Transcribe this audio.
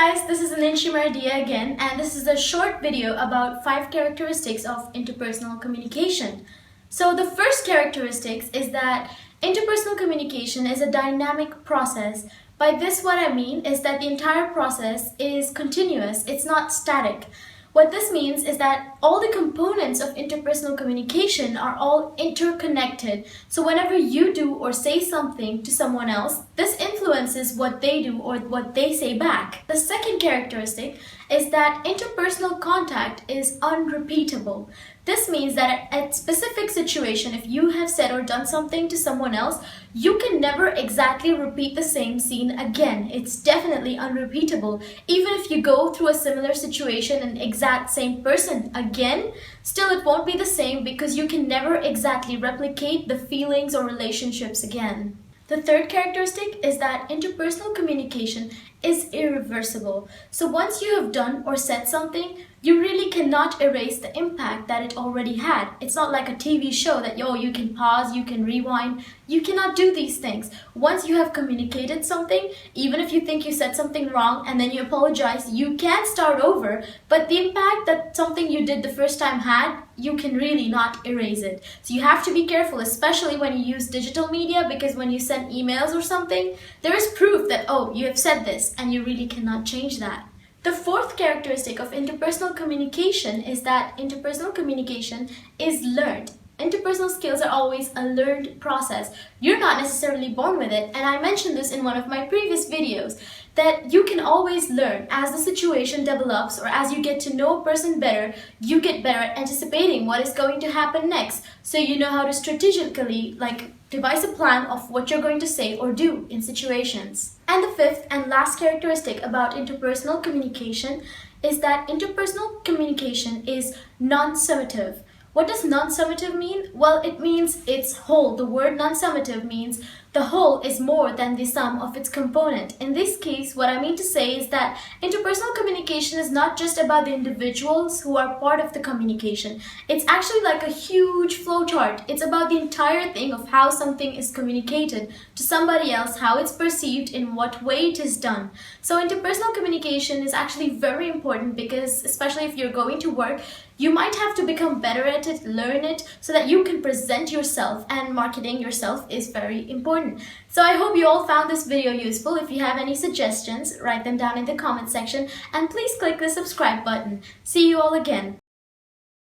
guys, this is Aninshi Mardia again, and this is a short video about 5 characteristics of interpersonal communication. So the first characteristic is that interpersonal communication is a dynamic process. By this what I mean is that the entire process is continuous, it's not static. What this means is that all the components of interpersonal communication are all interconnected. So whenever you do or say something to someone else, this influences what they do or what they say back. The second characteristic is that interpersonal contact is unrepeatable. This means that at a specific situation, if you have said or done something to someone else, you can never exactly repeat the same scene again. It's definitely unrepeatable. Even if you go through a similar situation and exact same person again, still it won't be the same because you can never exactly replicate the feelings or relationships again. The third characteristic is that interpersonal communication is irreversible. So once you have done or said something, you really cannot erase the impact that it already had. It's not like a TV show that you can pause, you can rewind. You cannot do these things. Once you have communicated something, even if you think you said something wrong and then you apologize, you can start over. But the impact that something you did the first time had, you can really not erase it. So you have to be careful, especially when you use digital media, because when you send emails or something, there is proof that, oh, you have said this, and you really cannot change that. The fourth characteristic of interpersonal communication is that interpersonal communication is learned. Interpersonal skills are always a learned process. You're not necessarily born with it, and I mentioned this in one of my previous videos, that you can always learn as the situation develops or as you get to know a person better, you get better at anticipating what is going to happen next. So you know how to strategically devise a plan of what you're going to say or do in situations. And the fifth and last characteristic about interpersonal communication is that interpersonal communication is non-summative. What does non-summative mean? Well, it means it's whole. The word non-summative means the whole is more than the sum of its component. In this case, what I mean to say is that interpersonal communication is not just about the individuals who are part of the communication. It's actually like a huge flowchart. It's about the entire thing of how something is communicated to somebody else, how it's perceived, in what way it is done. So interpersonal communication is actually very important because, especially if you're going to work, you might have to become better at it, learn it, so that you can present yourself, and marketing yourself is very important. So I hope you all found this video useful. If you have any suggestions, write them down in the comment section, and please click the subscribe button. See you all again.